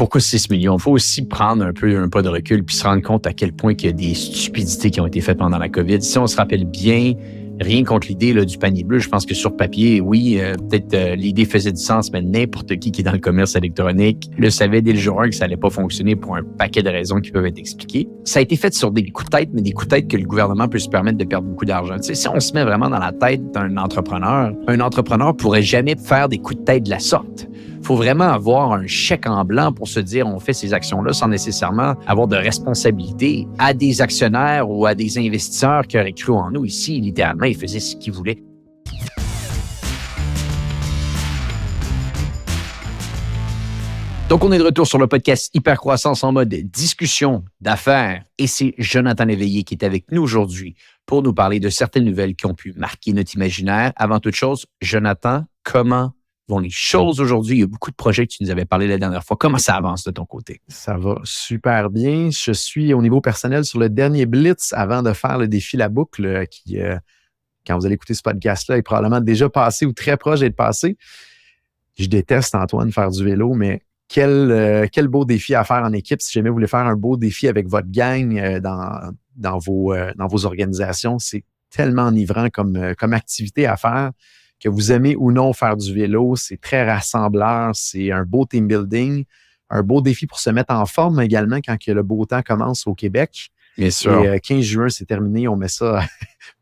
pourquoi 6 millions? Il faut aussi prendre un peu un pas de recul puis se rendre compte à quel point il y a des stupidités qui ont été faites pendant la COVID. Si on se rappelle bien, rien contre l'idée là, du panier bleu, je pense que sur papier, oui, peut-être l'idée faisait du sens, mais n'importe qui est dans le commerce électronique le savait dès le jour 1 que ça allait pas fonctionner pour un paquet de raisons qui peuvent être expliquées. Ça a été fait sur des coups de tête, mais des coups de tête que le gouvernement peut se permettre de perdre beaucoup d'argent. Tu sais, si on se met vraiment dans la tête d'un entrepreneur, un entrepreneur pourrait jamais faire des coups de tête de la sorte. Il faut vraiment avoir un chèque en blanc pour se dire on fait ces actions-là sans nécessairement avoir de responsabilité à des actionnaires ou à des investisseurs qui auraient cru en nous. Ici, littéralement, ils faisaient ce qu'ils voulaient. Donc, on est de retour sur le podcast Hypercroissance en mode discussion d'affaires. Et c'est Jonathan Léveillé qui est avec nous aujourd'hui pour nous parler de certaines nouvelles qui ont pu marquer notre imaginaire. Avant toute chose, Jonathan, comment vont les choses aujourd'hui? Il y a beaucoup de projets que tu nous avais parlé la dernière fois. Comment ça avance de ton côté? Ça va super bien. Je suis au niveau personnel sur le dernier Blitz avant de faire le défi La Boucle qui, quand vous allez écouter ce podcast-là, est probablement déjà passé ou très proche d'être passé. Je déteste, Antoine, faire du vélo, mais quel beau défi à faire en équipe. Si jamais vous voulez faire un beau défi avec votre gang dans vos organisations, c'est tellement enivrant comme activité à faire. Que vous aimez ou non faire du vélo, c'est très rassembleur, c'est un beau team building, un beau défi pour se mettre en forme également quand que le beau temps commence au Québec. Bien sûr. Et 15 juin, c'est terminé, on met ça.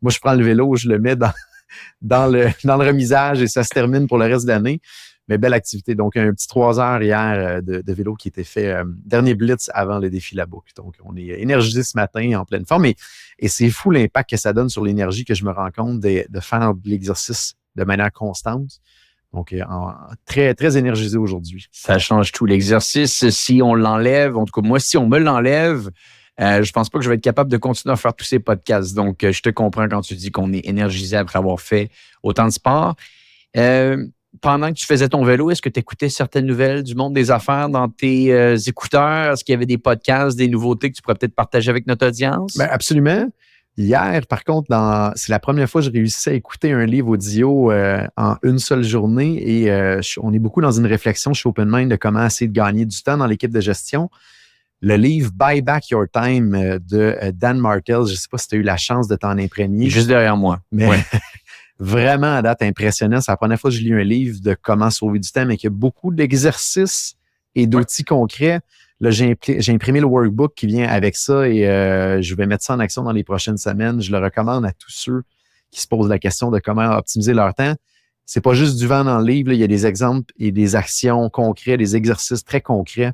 Moi, je prends le vélo, je le mets dans le remisage et ça se termine pour le reste de l'année. Mais belle activité. Donc, un petit 3 heures hier de vélo qui était fait, dernier blitz avant le défi La Boucle. Donc, on est énergisé ce matin, en pleine forme. Et c'est fou l'impact que ça donne sur l'énergie que je me rends compte de faire de l'exercice de manière constante. Donc, très, très énergisé aujourd'hui. Ça change tout. L'exercice, si on l'enlève, en tout cas, moi, si on me l'enlève, je pense pas que je vais être capable de continuer à faire tous ces podcasts. Donc, je te comprends quand tu dis qu'on est énergisé après avoir fait autant de sport. Pendant que tu faisais ton vélo, est-ce que tu écoutais certaines nouvelles du monde des affaires dans tes écouteurs? Est-ce qu'il y avait des podcasts, des nouveautés que tu pourrais peut-être partager avec notre audience? Bien, absolument. Hier, par contre, c'est la première fois que je réussissais à écouter un livre audio en une seule journée et on est beaucoup dans une réflexion chez Open Mind de comment essayer de gagner du temps dans l'équipe de gestion. Le livre Buy Back Your Time de Dan Martell, je ne sais pas si tu as eu la chance de t'en imprégner. Juste derrière moi. Mais ouais. Vraiment, à date, impressionnant. C'est la première fois que je lis un livre de comment sauver du temps, mais qu'il y a beaucoup d'exercices et d'outils concrets. Là, j'ai imprimé le workbook qui vient avec ça et je vais mettre ça en action dans les prochaines semaines. Je le recommande à tous ceux qui se posent la question de comment optimiser leur temps. C'est pas juste du vent dans le livre. Là. Il y a des exemples et des actions concrètes, des exercices très concrets.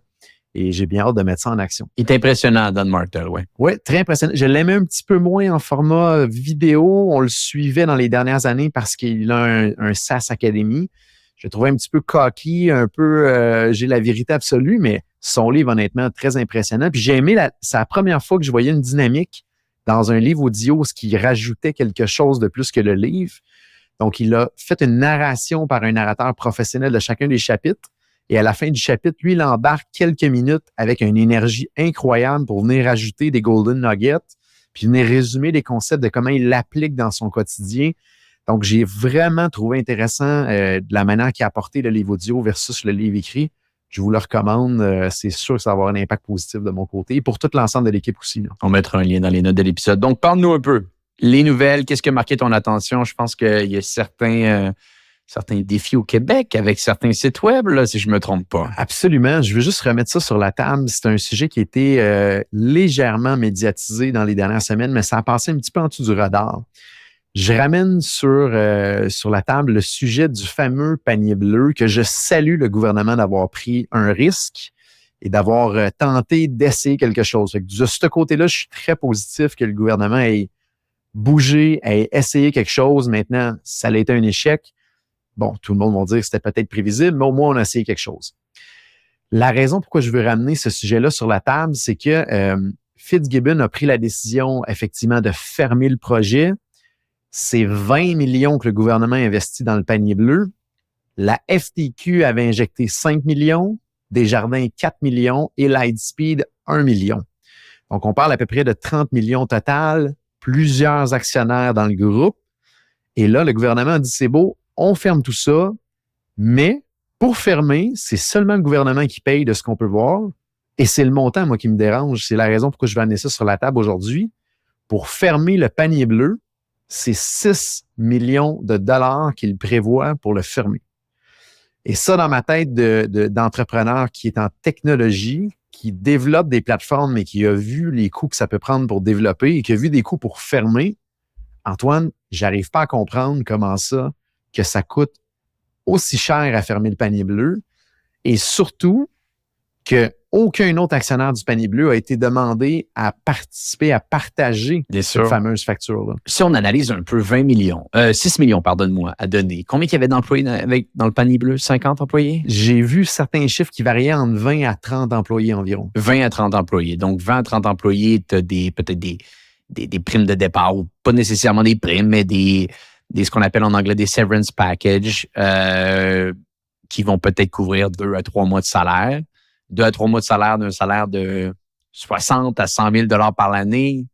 Et j'ai bien hâte de mettre ça en action. Il est impressionnant, Dan Martell, oui. Oui, très impressionnant. Je l'aimais un petit peu moins en format vidéo. On le suivait dans les dernières années parce qu'il a un SaaS Academy. Je le trouvais un petit peu cocky, un peu j'ai la vérité absolue, mais son livre, honnêtement, très impressionnant. Puis j'ai aimé, c'est la première fois que je voyais une dynamique dans un livre audio, ce qui rajoutait quelque chose de plus que le livre. Donc, il a fait une narration par un narrateur professionnel de chacun des chapitres. Et à la fin du chapitre, lui, il embarque quelques minutes avec une énergie incroyable pour venir rajouter des golden nuggets, puis venir résumer les concepts de comment il l'applique dans son quotidien. Donc, j'ai vraiment trouvé intéressant de la manière qu'il a apporté le livre audio versus le livre écrit. Je vous le recommande. C'est sûr que ça va avoir un impact positif de mon côté et pour tout l'ensemble de l'équipe aussi. Là. On mettra un lien dans les notes de l'épisode. Donc, parle-nous un peu. Les nouvelles, qu'est-ce qui a marqué ton attention? Je pense qu'il y a certains défis au Québec avec certains sites web, là, si je ne me trompe pas. Absolument. Je veux juste remettre ça sur la table. C'est un sujet qui a été légèrement médiatisé dans les dernières semaines, mais ça a passé un petit peu en dessous du radar. Je ramène sur la table le sujet du fameux panier bleu que je salue le gouvernement d'avoir pris un risque et d'avoir tenté d'essayer quelque chose. Fait que de ce côté-là, je suis très positif que le gouvernement ait bougé, ait essayé quelque chose. Maintenant, ça a été un échec. Bon, tout le monde va dire que c'était peut-être prévisible, mais au moins, on a essayé quelque chose. La raison pourquoi je veux ramener ce sujet-là sur la table, c'est que Fitzgibbon a pris la décision, effectivement, de fermer le projet. C'est 20 millions que le gouvernement a investi dans le panier bleu. La FTQ avait injecté 5 millions, Desjardins 4 millions et Lightspeed 1 million. Donc, on parle à peu près de 30 millions total, plusieurs actionnaires dans le groupe. Et là, le gouvernement a dit, c'est beau, on ferme tout ça, mais Pour fermer, c'est seulement le gouvernement qui paye de ce qu'on peut voir. Et c'est le montant, moi, qui me dérange. C'est la raison pourquoi je vais amener ça sur la table aujourd'hui. Pour fermer le panier bleu, c'est 6 millions de dollars qu'il prévoit pour le fermer. Et ça, dans ma tête d'entrepreneur qui est en technologie, qui développe des plateformes, mais qui a vu les coûts que ça peut prendre pour développer et qui a vu des coûts pour fermer, Antoine, j'arrive pas à comprendre comment ça, que ça coûte aussi cher à fermer le panier bleu et surtout qu'aucun autre actionnaire du panier bleu a été demandé à participer, à partager cette fameuse facture-là. Si on analyse un peu 6 millions, pardonne-moi, à donner, combien il y avait d'employés dans le panier bleu? 50 employés? J'ai vu certains chiffres qui variaient entre 20 à 30 employés environ. 20 à 30 employés. Donc, 20 à 30 employés, tu as peut-être des primes de départ, ou pas nécessairement des primes, mais ce qu'on appelle en anglais des severance packages, qui vont peut-être couvrir 2 à 3 mois de salaire. 2 à 3 mois de salaire d'un salaire de 60 à 100 000 $ par l'année.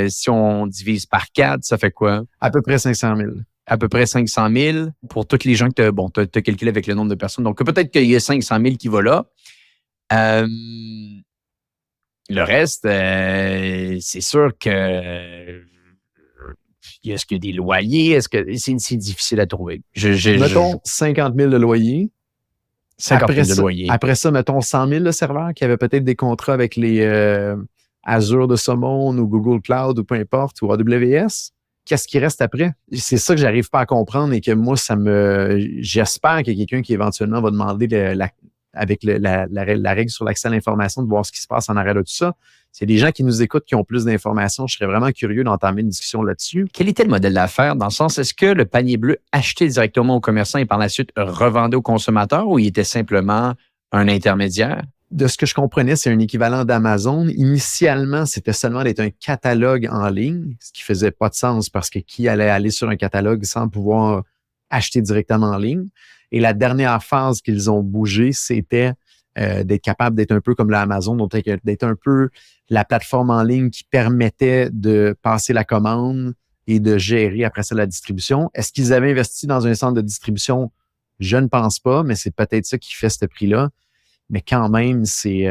Si on divise par 4, ça fait quoi? À peu près 500 000. À peu près 500 000 pour toutes les gens que tu as calculé avec le nombre de personnes. Donc, peut-être qu'il y a 500 000 qui vont là. Le reste, c'est sûr que est-ce qu'il y a des loyers? Est-ce que c'est difficile à trouver? Mettons 50 000 de loyer. 50 000 de loyer. Après ça, mettons 100 000 de serveurs qui avaient peut-être des contrats avec les Azure de ce monde ou Google Cloud ou peu importe, ou AWS. Qu'est-ce qui reste après? C'est ça que j'arrive pas à comprendre et que moi, j'espère qu'il y a quelqu'un qui éventuellement va demander avec la règle sur l'accès à l'information de voir ce qui se passe en arrière de tout ça. C'est des gens qui nous écoutent, qui ont plus d'informations. Je serais vraiment curieux d'entamer une discussion là-dessus. Quel était le modèle d'affaires? Dans le sens, est-ce que le panier bleu achetait directement aux commerçants et par la suite revendait aux consommateurs ou il était simplement un intermédiaire? De ce que je comprenais, c'est un équivalent d'Amazon. Initialement, c'était seulement d'être un catalogue en ligne, ce qui faisait pas de sens parce que qui allait aller sur un catalogue sans pouvoir acheter directement en ligne? Et la dernière phase qu'ils ont bougé, c'était d'être capable d'être un peu comme l'Amazon, donc d'être un peu la plateforme en ligne qui permettait de passer la commande et de gérer après ça la distribution. Est-ce qu'ils avaient investi dans un centre de distribution? Je ne pense pas, mais c'est peut-être ça qui fait ce prix-là. Mais quand même, c'est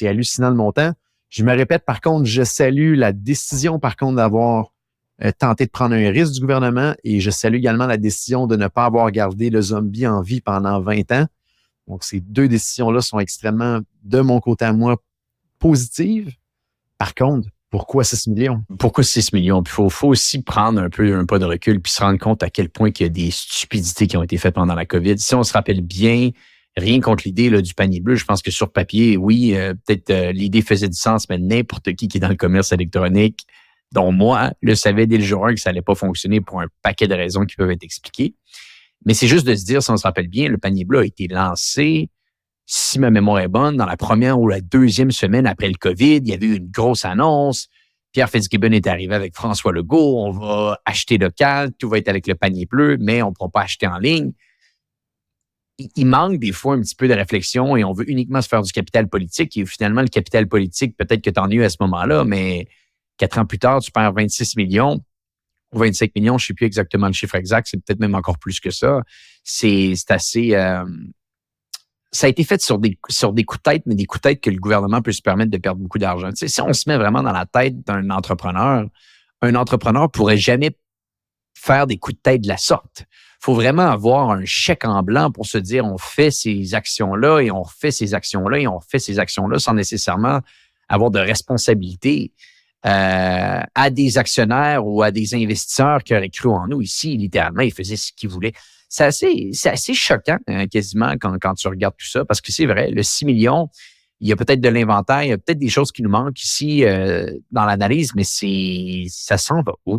hallucinant le montant. Je me répète, par contre, je salue la décision, par contre, d'avoir tenté de prendre un risque du gouvernement et je salue également la décision de ne pas avoir gardé le zombie en vie pendant 20 ans. Donc, ces deux décisions-là sont extrêmement, de mon côté à moi, positives. Par contre, pourquoi 6 millions? Pourquoi 6 millions? Puis il faut aussi prendre un pas de recul puis se rendre compte à quel point il y a des stupidités qui ont été faites pendant la COVID. Si on se rappelle bien, rien contre l'idée là, du panier bleu, je pense que sur papier, oui, peut-être l'idée faisait du sens, mais n'importe qui est dans le commerce électronique, dont moi, le savait dès le jour 1 que ça n'allait pas fonctionner pour un paquet de raisons qui peuvent être expliquées. Mais c'est juste de se dire, si on se rappelle bien, le panier bleu a été lancé, si ma mémoire est bonne, dans la première ou la deuxième semaine après le COVID, il y avait eu une grosse annonce. Pierre Fitzgibbon est arrivé avec François Legault, on va acheter local, tout va être avec le panier bleu, mais on ne pourra pas acheter en ligne. Il manque des fois un petit peu de réflexion et on veut uniquement se faire du capital politique. Et finalement, le capital politique, peut-être que tu en as eu à ce moment-là, mais 4 ans plus tard, tu perds 26 millions. 25 millions, je ne sais plus exactement le chiffre exact, c'est peut-être même encore plus que ça. C'est assez... ça a été fait sur des coups de tête, mais des coups de tête que le gouvernement peut se permettre de perdre beaucoup d'argent. Tu sais, si on se met vraiment dans la tête d'un entrepreneur, un entrepreneur ne pourrait jamais faire des coups de tête de la sorte. Il faut vraiment avoir un chèque en blanc pour se dire on fait ces actions-là et on refait ces actions-là et on refait ces actions-là sans nécessairement avoir de responsabilité. À des actionnaires ou à des investisseurs qui auraient cru en nous ici, littéralement, ils faisaient ce qu'ils voulaient. C'est assez choquant, quasiment, quand tu regardes tout ça, parce que c'est vrai, le 6 millions, il y a peut-être de l'inventaire, il y a peut-être des choses qui nous manquent ici dans l'analyse, mais ça s'en va où?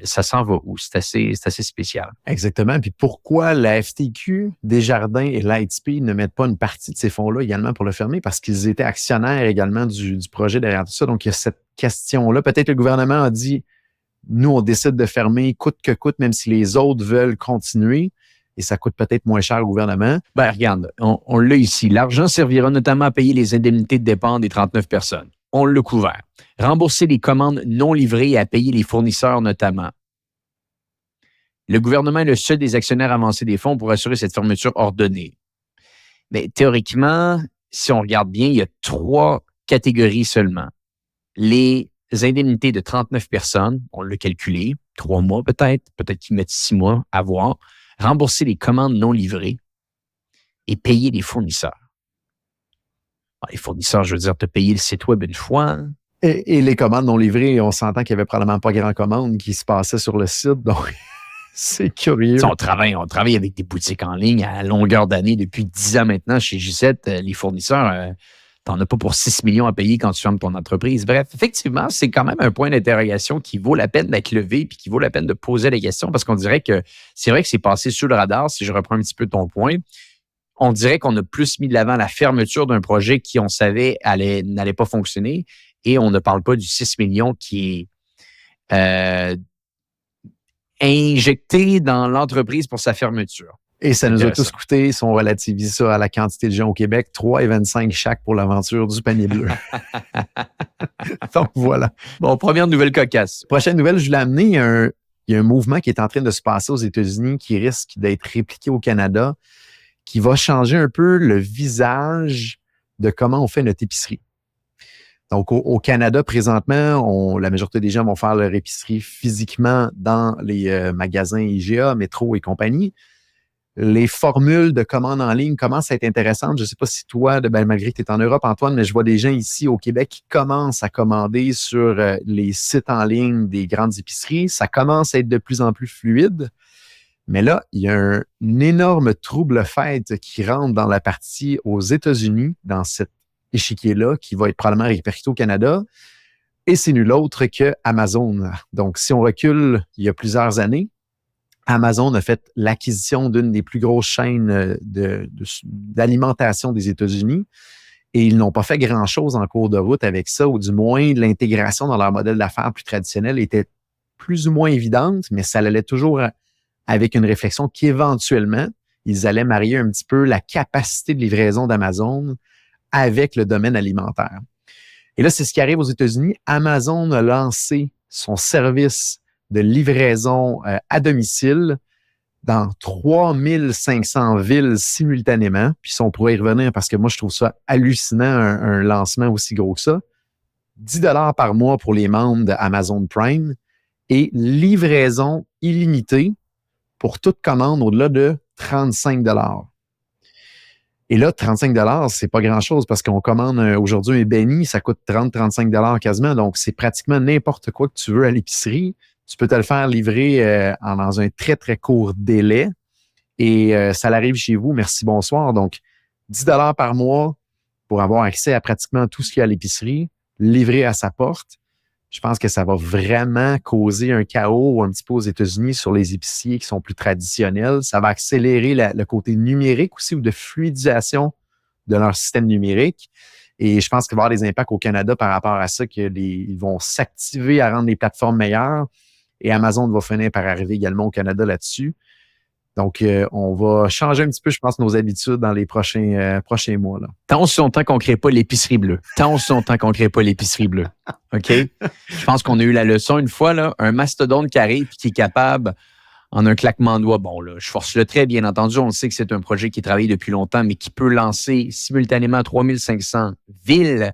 Ça s'en va où? C'est assez spécial. Exactement. Puis pourquoi la FTQ, Desjardins et Lightspeed ne mettent pas une partie de ces fonds-là également pour le fermer? Parce qu'ils étaient actionnaires également du projet derrière tout ça. Donc, il y a cette question-là. Peut-être le gouvernement a dit, nous, on décide de fermer coûte que coûte, même si les autres veulent continuer. Et ça coûte peut-être moins cher au gouvernement. Ben, regarde, on l'a ici. L'argent servira notamment à payer les indemnités de départ des 39 personnes. On l'a couvert. Rembourser les commandes non livrées et à payer les fournisseurs notamment. Le gouvernement est le seul des actionnaires avancés des fonds pour assurer cette fermeture ordonnée. Mais théoriquement, si on regarde bien, il y a 3 catégories seulement. Les indemnités de 39 personnes, on l'a calculé, 3 mois peut-être qu'ils mettent 6 mois à voir, rembourser les commandes non livrées et payer les fournisseurs. Les fournisseurs, je veux dire, te payer le site web une fois. Et les commandes non livrées, on s'entend qu'il n'y avait probablement pas grand commande qui se passait sur le site, donc c'est curieux. On travaille avec des boutiques en ligne à longueur d'année depuis 10 ans maintenant chez G7. Les fournisseurs, t'en as pas pour 6 millions à payer quand tu fermes ton entreprise. Bref, effectivement, c'est quand même un point d'interrogation qui vaut la peine d'être levé puis qui vaut la peine de poser la question parce qu'on dirait que c'est vrai que c'est passé sous le radar, si je reprends un petit peu ton point. On dirait qu'on a plus mis de l'avant la fermeture d'un projet qui, on savait, n'allait pas fonctionner et on ne parle pas du 6 millions qui est injecté dans l'entreprise pour sa fermeture. Et ça nous a tous coûté, si on relativise ça à la quantité de gens au Québec, 3,25 chaque pour l'aventure du panier bleu. Donc voilà. Bon, première nouvelle cocasse. Prochaine nouvelle, je voulais amener, il y a un mouvement qui est en train de se passer aux États-Unis qui risque d'être répliqué au Canada, qui va changer un peu le visage de comment on fait notre épicerie. Donc, au Canada, présentement, la majorité des gens vont faire leur épicerie physiquement dans les magasins IGA, Métro et compagnie. Les formules de commande en ligne commencent à être intéressantes. Je ne sais pas si toi, malgré que tu es en Europe, Antoine, mais je vois des gens ici au Québec qui commencent à commander sur les sites en ligne des grandes épiceries. Ça commence à être de plus en plus fluide. Mais là, il y a un énorme trouble-fête qui rentre dans la partie aux États-Unis, dans cet échiquier-là, qui va être probablement répercuté au Canada. Et c'est nul autre que Amazon. Donc, si on recule il y a plusieurs années, Amazon a fait l'acquisition d'une des plus grosses chaînes d'alimentation des États-Unis et ils n'ont pas fait grand-chose en cours de route avec ça, ou du moins l'intégration dans leur modèle d'affaires plus traditionnel était plus ou moins évidente, mais ça allait toujours avec une réflexion qu'éventuellement, ils allaient marier un petit peu la capacité de livraison d'Amazon avec le domaine alimentaire. Et là, c'est ce qui arrive aux États-Unis. Amazon a lancé son service de livraison à domicile dans 3500 villes simultanément. Puis si on pourrait y revenir, parce que moi, je trouve ça hallucinant, un lancement aussi gros que ça. 10 $ par mois pour les membres d'Amazon Prime et livraison illimitée pour toute commande au-delà de 35 $. Et là, 35 $, c'est pas grand-chose parce qu'on commande aujourd'hui un béni, ça coûte 30-35 $ quasiment. Donc, c'est pratiquement n'importe quoi que tu veux à l'épicerie. Tu peux te le faire livrer dans un très, très court délai et ça l'arrive chez vous. Merci, bonsoir. Donc, 10 $ par mois pour avoir accès à pratiquement tout ce qu'il y a à l'épicerie, livré à sa porte. Je pense que ça va vraiment causer un chaos un petit peu aux États-Unis sur les épiciers qui sont plus traditionnels. Ça va accélérer le côté numérique aussi ou de fluidisation de leur système numérique. Et je pense qu'il va y avoir des impacts au Canada par rapport à ça, ils vont s'activer à rendre les plateformes meilleures. Et Amazon va finir par arriver également au Canada là-dessus. Donc, on va changer un petit peu, je pense, nos habitudes dans les prochains mois. Là. Tant aussi longtemps qu'on ne crée pas l'épicerie bleue. OK? Je pense qu'on a eu la leçon une fois, là, un mastodonte qui arrive et qui est capable, en un claquement de doigts, bon, là, je force le trait, bien entendu, on sait que c'est un projet qui est travaillé depuis longtemps, mais qui peut lancer simultanément 3500 villes,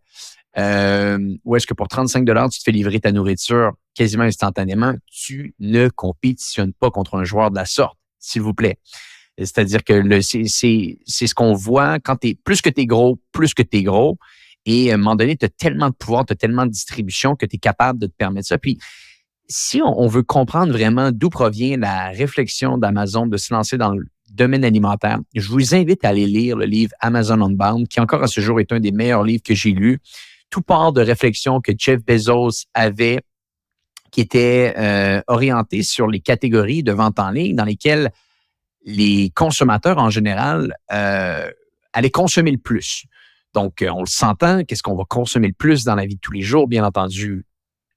où est-ce que pour 35 $ tu te fais livrer ta nourriture quasiment instantanément. Tu ne compétitionnes pas contre un joueur de la sorte, s'il vous plaît. C'est-à-dire que c'est ce qu'on voit quand plus que tu es gros. Et à un moment donné, tu as tellement de pouvoir, tu as tellement de distribution que tu es capable de te permettre ça. Puis, si on veut comprendre vraiment d'où provient la réflexion d'Amazon de se lancer dans le domaine alimentaire, je vous invite à aller lire le livre Amazon Unbound, qui encore à ce jour est un des meilleurs livres que j'ai lus. Tout part de réflexion que Jeff Bezos avait, qui était orienté sur les catégories de vente en ligne dans lesquelles les consommateurs en général allaient consommer le plus. Donc, on le s'entend, qu'est-ce qu'on va consommer le plus dans la vie de tous les jours? Bien entendu,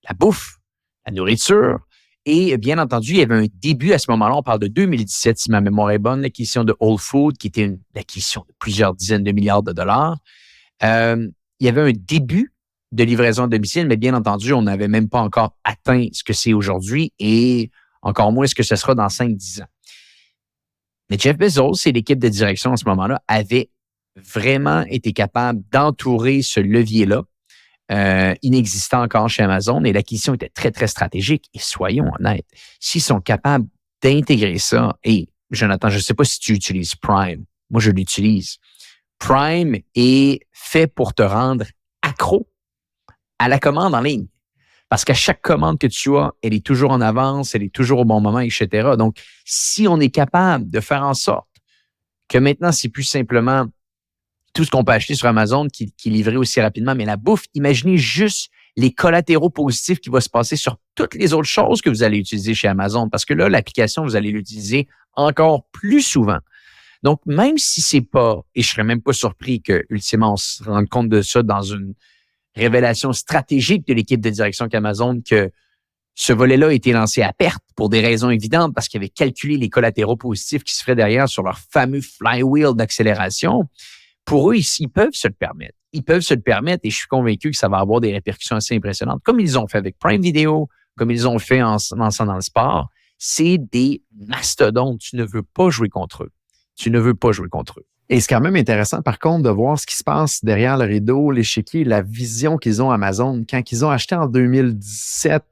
la bouffe, la nourriture. Et bien entendu, il y avait un début à ce moment-là, on parle de 2017, si ma mémoire est bonne, l'acquisition de Whole Foods, qui était une acquisition de plusieurs dizaines de milliards de dollars. Il y avait un début de livraison à domicile, mais bien entendu, on n'avait même pas encore atteint ce que c'est aujourd'hui. Et encore moins ce que ce sera dans 5-10 ans. Mais Jeff Bezos et l'équipe de direction à ce moment-là avaient vraiment été capables d'entourer ce levier-là, inexistant encore chez Amazon, et l'acquisition était très, très stratégique. Et soyons honnêtes, s'ils sont capables d'intégrer ça, et Jonathan, je ne sais pas si tu utilises Prime. Moi, je l'utilise. Prime est fait pour te rendre accro à la commande en ligne. Parce qu'à chaque commande que tu as, elle est toujours en avance, elle est toujours au bon moment, etc. Donc, si on est capable de faire en sorte que maintenant, c'est plus simplement tout ce qu'on peut acheter sur Amazon qui est livré aussi rapidement, mais la bouffe, imaginez juste les collatéraux positifs qui vont se passer sur toutes les autres choses que vous allez utiliser chez Amazon. Parce que là, l'application, vous allez l'utiliser encore plus souvent. Donc, même si c'est pas, et je serais même pas surpris que, ultimement, on se rende compte de ça dans une révélation stratégique de l'équipe de direction qu'Amazon, que ce volet-là a été lancé à perte pour des raisons évidentes parce qu'ils avaient calculé les collatéraux positifs qui se feraient derrière sur leur fameux flywheel d'accélération. Pour eux, ils peuvent se le permettre. Ils peuvent se le permettre et je suis convaincu que ça va avoir des répercussions assez impressionnantes. Comme ils ont fait avec Prime Video, comme ils ont fait en se lançant dans le sport, c'est des mastodontes. Tu ne veux pas jouer contre eux. Tu ne veux pas jouer contre eux. Et c'est quand même intéressant, par contre, de voir ce qui se passe derrière le rideau, l'échiquier, la vision qu'ils ont Amazon. Quand ils ont acheté en 2017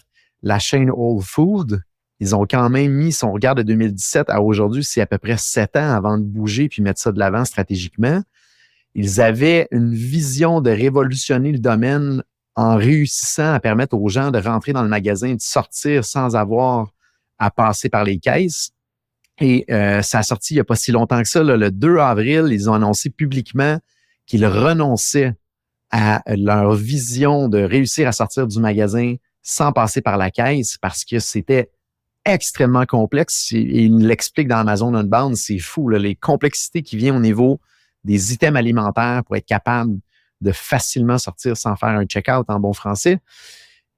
la chaîne Whole Foods, ils ont quand même mis, si on regarde de 2017 à aujourd'hui, c'est à peu près 7 ans avant de bouger puis mettre ça de l'avant stratégiquement. Ils avaient une vision de révolutionner le domaine en réussissant à permettre aux gens de rentrer dans le magasin et de sortir sans avoir à passer par les caisses. Et ça a sorti il n'y a pas si longtemps que ça. Là, le 2 avril, ils ont annoncé publiquement qu'ils renonçaient à leur vision de réussir à sortir du magasin sans passer par la caisse parce que c'était extrêmement complexe. Et ils l'expliquent dans Amazon Unbound, c'est fou, là, les complexités qui viennent au niveau des items alimentaires pour être capable de facilement sortir sans faire un check-out en bon français.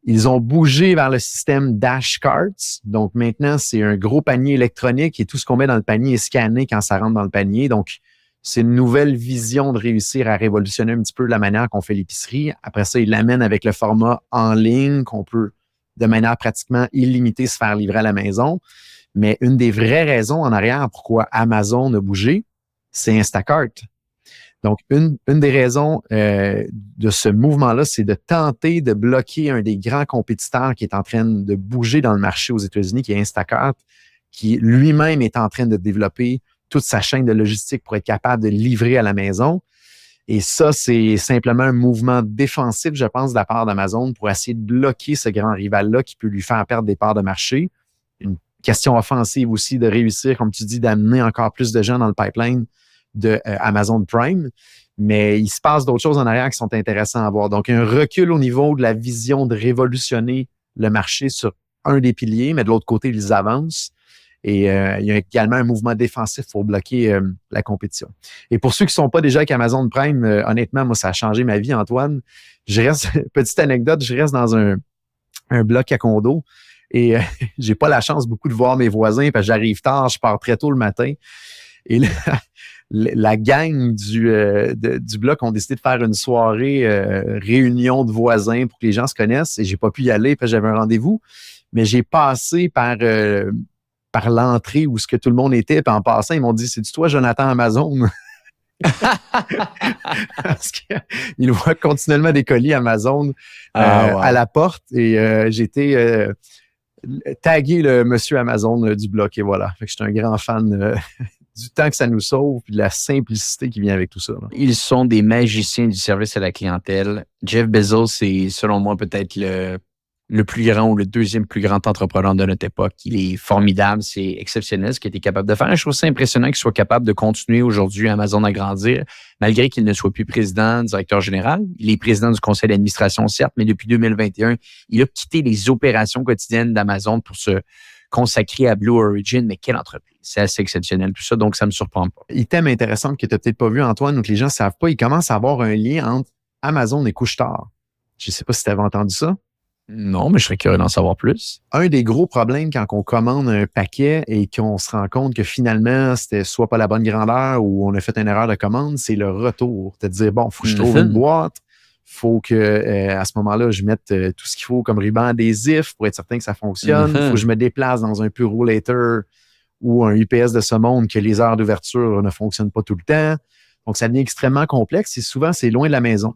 Ils ont bougé vers le système Dash Carts. Donc, maintenant, c'est un gros panier électronique et tout ce qu'on met dans le panier est scanné quand ça rentre dans le panier. Donc, c'est une nouvelle vision de réussir à révolutionner un petit peu la manière qu'on fait l'épicerie. Après ça, ils l'amènent avec le format en ligne qu'on peut, de manière pratiquement illimitée, se faire livrer à la maison. Mais une des vraies raisons en arrière pourquoi Amazon a bougé, c'est Instacart. Donc, une des raisons de ce mouvement-là, c'est de tenter de bloquer un des grands compétiteurs qui est en train de bouger dans le marché aux États-Unis, qui est Instacart, qui lui-même est en train de développer toute sa chaîne de logistique pour être capable de livrer à la maison. Et ça, c'est simplement un mouvement défensif, je pense, de la part d'Amazon pour essayer de bloquer ce grand rival-là qui peut lui faire perdre des parts de marché. Une question offensive aussi de réussir, comme tu dis, d'amener encore plus de gens dans le pipeline de Amazon Prime, mais il se passe d'autres choses en arrière qui sont intéressantes à voir. Donc, un recul au niveau de la vision de révolutionner le marché sur un des piliers, mais de l'autre côté, ils avancent. Et il y a également un mouvement défensif pour bloquer la compétition. Et pour ceux qui ne sont pas déjà avec Amazon Prime, honnêtement, moi, ça a changé ma vie, Antoine. Petite anecdote, je reste dans un bloc à condo et j'ai pas la chance beaucoup de voir mes voisins parce que j'arrive tard, je pars très tôt le matin. Et là, la gang du bloc ont décidé de faire une soirée réunion de voisins pour que les gens se connaissent et j'ai pas pu y aller parce que j'avais un rendez-vous, mais j'ai passé par l'entrée où ce que tout le monde était, puis en passant, ils m'ont dit « C'est-tu toi, Jonathan Amazon? » Parce qu'ils voient continuellement des colis Amazon à la porte et j'ai été tagué le monsieur Amazon du bloc et voilà. Fait que je suis un grand fan du temps que ça nous sauve et de la simplicité qui vient avec tout ça. Là. Ils sont des magiciens du service à la clientèle. Jeff Bezos, c'est selon moi peut-être le plus grand ou le deuxième plus grand entrepreneur de notre époque. Il est formidable, c'est exceptionnel ce qu'il était capable de faire. Et je trouve ça impressionnant qu'il soit capable de continuer aujourd'hui Amazon à grandir, malgré qu'il ne soit plus président, directeur général. Il est président du conseil d'administration, certes, mais depuis 2021, il a quitté les opérations quotidiennes d'Amazon pour se consacré à Blue Origin, mais quelle entreprise. C'est assez exceptionnel tout ça, donc ça ne me surprend pas. Item intéressant que tu n'as peut-être pas vu, Antoine, ou que les gens ne savent pas, il commence à avoir un lien entre Amazon et Couche-Tard. Je ne sais pas si tu avais entendu ça. Non, mais je serais curieux d'en savoir plus. Un des gros problèmes quand on commande un paquet et qu'on se rend compte que finalement, c'était soit pas la bonne grandeur ou on a fait une erreur de commande, c'est le retour. C'est-à-dire, bon, il faut que je trouve une boîte, faut que à ce moment-là, je mette tout ce qu'il faut comme ruban adhésif pour être certain que ça fonctionne. Il faut que je me déplace dans un Purolator ou un UPS de ce monde que les heures d'ouverture ne fonctionnent pas tout le temps. Donc, ça devient extrêmement complexe et souvent, c'est loin de la maison.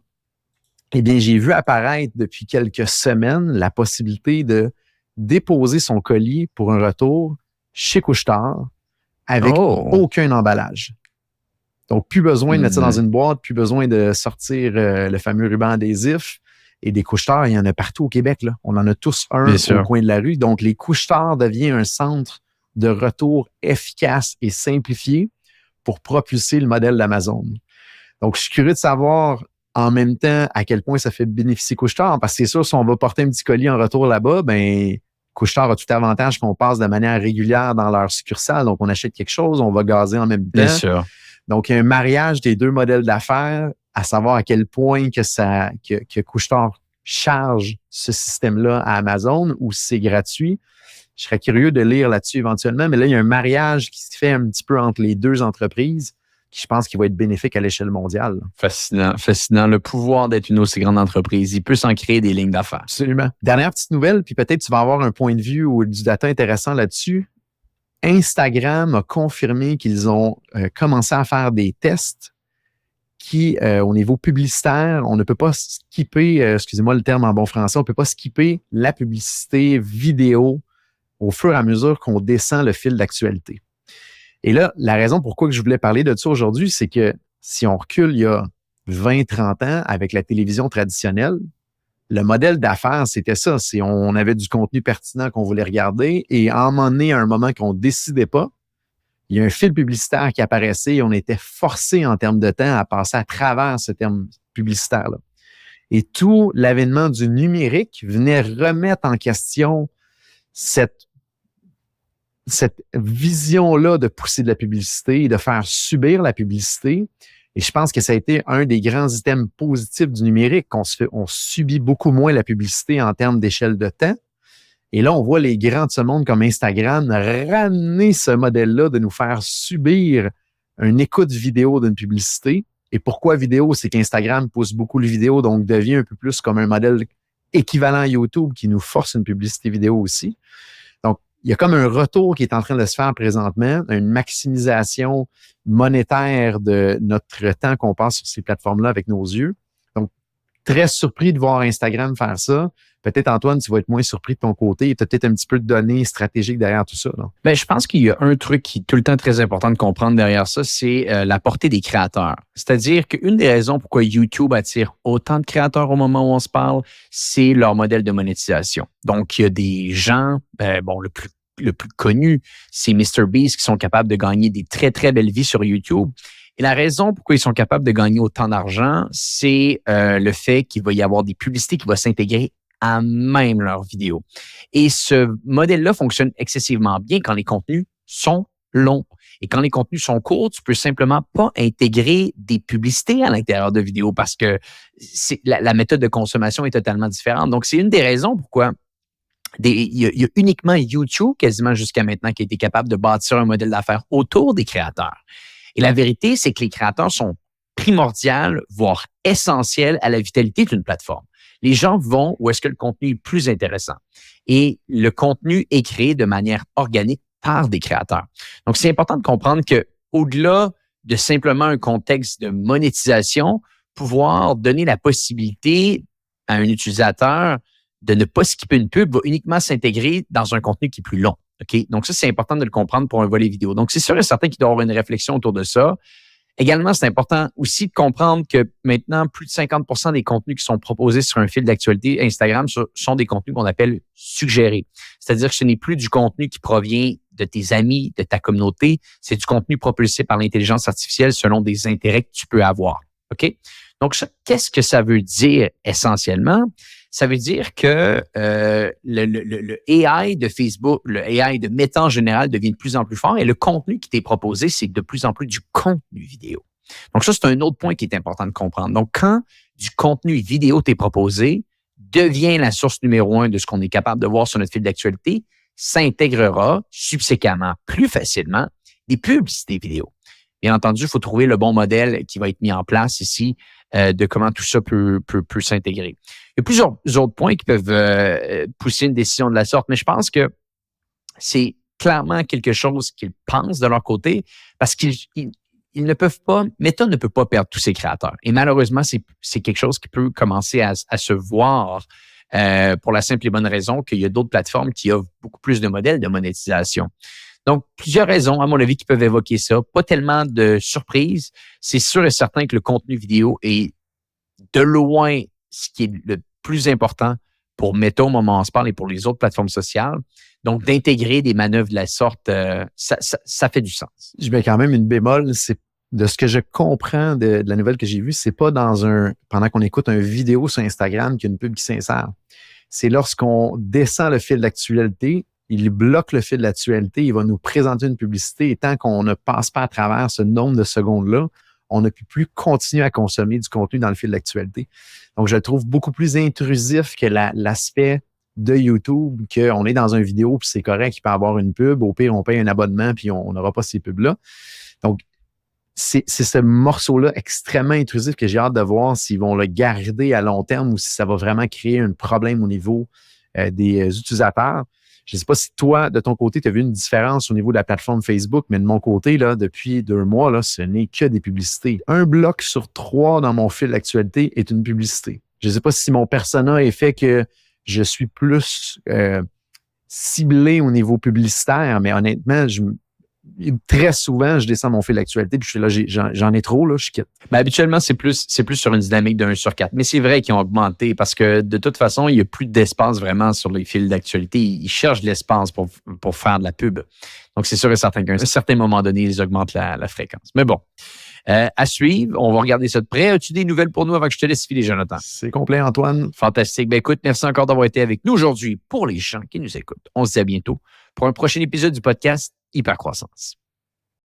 Eh bien, j'ai vu apparaître depuis quelques semaines la possibilité de déposer son colis pour un retour chez Couche-Tard avec aucun emballage. Donc, plus besoin de mettre ça dans une boîte, plus besoin de sortir le fameux ruban adhésif. Et des couche-tards, il y en a partout au Québec. Là. On en a tous un au coin de la rue. Donc, les couche-tards deviennent un centre de retour efficace et simplifié pour propulser le modèle d'Amazon. Donc, je suis curieux de savoir en même temps à quel point ça fait bénéficier Couche-Tard. Parce que c'est sûr, si on va porter un petit colis en retour là-bas, ben Couche-Tard a tout avantage qu'on passe de manière régulière dans leur succursale. Donc, on achète quelque chose, on va gazer en même temps. Bien sûr. Donc, il y a un mariage des deux modèles d'affaires, à savoir à quel point que Couche-Tard charge ce système-là à Amazon ou si c'est gratuit. Je serais curieux de lire là-dessus éventuellement, mais là, il y a un mariage qui se fait un petit peu entre les deux entreprises qui, je pense, qui va être bénéfique à l'échelle mondiale. Fascinant, fascinant. Le pouvoir d'être une aussi grande entreprise. Il peut s'en créer des lignes d'affaires. Absolument. Dernière petite nouvelle, puis peut-être tu vas avoir un point de vue ou du data intéressant là-dessus. Instagram a confirmé qu'ils ont commencé à faire des tests qui, au niveau publicitaire, on ne peut pas skipper, excusez-moi le terme en bon français, on ne peut pas skipper la publicité vidéo au fur et à mesure qu'on descend le fil d'actualité. Et là, la raison pourquoi je voulais parler de ça aujourd'hui, c'est que si on recule il y a 20-30 ans avec la télévision traditionnelle, le modèle d'affaires, c'était ça. C'est on avait du contenu pertinent qu'on voulait regarder et à un moment donné, à un moment qu'on ne décidait pas, il y a un fil publicitaire qui apparaissait et on était forcé en termes de temps à passer à travers ce terme publicitaire-là. Et tout l'avènement du numérique venait remettre en question cette vision-là de pousser de la publicité et de faire subir la publicité. Et je pense que ça a été un des grands items positifs du numérique, on subit beaucoup moins la publicité en termes d'échelle de temps. Et là, on voit les grands de ce monde comme Instagram ramener ce modèle-là de nous faire subir une écoute vidéo d'une publicité. Et pourquoi vidéo? C'est qu'Instagram pousse beaucoup le vidéo, donc devient un peu plus comme un modèle équivalent à YouTube qui nous force une publicité vidéo aussi. Donc, il y a comme un retour qui est en train de se faire présentement, une maximisation monétaire de notre temps qu'on passe sur ces plateformes-là avec nos yeux. Donc, très surpris de voir Instagram faire ça. Peut-être, Antoine, tu vas être moins surpris de ton côté. Il y a peut-être un petit peu de données stratégiques derrière tout ça. Là. Bien, je pense qu'il y a un truc qui est tout le temps très important de comprendre derrière ça, c'est la portée des créateurs. C'est-à-dire qu'une des raisons pourquoi YouTube attire autant de créateurs au moment où on se parle, c'est leur modèle de monétisation. Donc, il y a des gens, le plus connu, c'est MrBeast qui sont capables de gagner des très, très belles vies sur YouTube. Et la raison pourquoi ils sont capables de gagner autant d'argent, c'est le fait qu'il va y avoir des publicités qui vont s'intégrer à même leurs vidéos. Et ce modèle-là fonctionne excessivement bien quand les contenus sont longs. Et quand les contenus sont courts, tu peux simplement pas intégrer des publicités à l'intérieur de vidéos parce que la méthode de consommation est totalement différente. Donc, c'est une des raisons pourquoi il y a uniquement YouTube, quasiment jusqu'à maintenant, qui a été capable de bâtir un modèle d'affaires autour des créateurs. Et la vérité, c'est que les créateurs sont primordiaux, voire essentiels à la vitalité d'une plateforme. Les gens vont où est-ce que le contenu est plus intéressant. Et le contenu est créé de manière organique par des créateurs. Donc, c'est important de comprendre que au-delà de simplement un contexte de monétisation, pouvoir donner la possibilité à un utilisateur de ne pas skipper une pub va uniquement s'intégrer dans un contenu qui est plus long. Okay? Donc, ça, c'est important de le comprendre pour un volet vidéo. Donc, c'est sûr et certain qu'il doit y avoir une réflexion autour de ça. Également, c'est important aussi de comprendre que maintenant, plus de 50% des contenus qui sont proposés sur un fil d'actualité Instagram sont des contenus qu'on appelle suggérés. C'est-à-dire que ce n'est plus du contenu qui provient de tes amis, de ta communauté. C'est du contenu propulsé par l'intelligence artificielle selon des intérêts que tu peux avoir. OK? Donc, qu'est-ce que ça veut dire essentiellement? Ça veut dire que le AI de Facebook, le AI de Meta en général devient de plus en plus fort et le contenu qui t'est proposé, c'est de plus en plus du contenu vidéo. Donc ça, c'est un autre point qui est important de comprendre. Donc, quand du contenu vidéo t'est proposé, devient la source numéro 1 de ce qu'on est capable de voir sur notre fil d'actualité, ça intégrera subséquemment plus facilement des publicités vidéo. Bien entendu, il faut trouver le bon modèle qui va être mis en place ici de comment tout ça peut s'intégrer. Il y a plusieurs autres points qui peuvent pousser une décision de la sorte, mais je pense que c'est clairement quelque chose qu'ils pensent de leur côté parce qu'ils ne peuvent pas, Meta ne peut pas perdre tous ses créateurs. Et malheureusement, c'est quelque chose qui peut commencer à se voir pour la simple et bonne raison qu'il y a d'autres plateformes qui offrent beaucoup plus de modèles de monétisation. Donc, plusieurs raisons, à mon avis, qui peuvent évoquer ça. Pas tellement de surprises. C'est sûr et certain que le contenu vidéo est de loin ce qui est le plus important pour Meta au moment où on se parle et pour les autres plateformes sociales. Donc, d'intégrer des manœuvres de la sorte, ça fait du sens. Je mets quand même une bémol, c'est de ce que je comprends de la nouvelle que j'ai vue, c'est pas pendant qu'on écoute une vidéo sur Instagram qu'il y a une pub qui s'insère. C'est lorsqu'on descend le fil d'actualité, il bloque le fil d'actualité, il va nous présenter une publicité et tant qu'on ne passe pas à travers ce nombre de secondes-là, on ne peut plus continuer à consommer du contenu dans le fil d'actualité. Donc, je le trouve beaucoup plus intrusif que l'aspect de YouTube, qu'on est dans une vidéo puis c'est correct, il peut y avoir une pub, au pire, on paye un abonnement puis on n'aura pas ces pubs-là. Donc, c'est ce morceau-là extrêmement intrusif que j'ai hâte de voir s'ils vont le garder à long terme ou si ça va vraiment créer un problème au niveau des utilisateurs. Je ne sais pas si toi, de ton côté, tu as vu une différence au niveau de la plateforme Facebook, mais de mon côté, là, depuis 2 mois, là, ce n'est que des publicités. 1 bloc sur 3 dans mon fil d'actualité est une publicité. Je ne sais pas si mon persona est fait que je suis plus ciblé au niveau publicitaire, mais honnêtement, très souvent, je descends mon fil d'actualité puis je suis là, j'en ai trop, là, je quitte. Ben, habituellement, c'est plus sur une dynamique de 1 sur 4. Mais c'est vrai qu'ils ont augmenté parce que de toute façon, il n'y a plus d'espace vraiment sur les fils d'actualité. Ils cherchent de l'espace pour faire de la pub. Donc, c'est sûr et certain qu'à un certain moment donné, ils augmentent la fréquence. Mais bon, à suivre, on va regarder ça de près. As-tu des nouvelles pour nous avant que je te laisse filer, Jonathan? C'est complet, Antoine. Fantastique. Ben écoute, merci encore d'avoir été avec nous aujourd'hui pour les gens qui nous écoutent. On se dit à bientôt pour un prochain épisode du podcast Hypercroissance.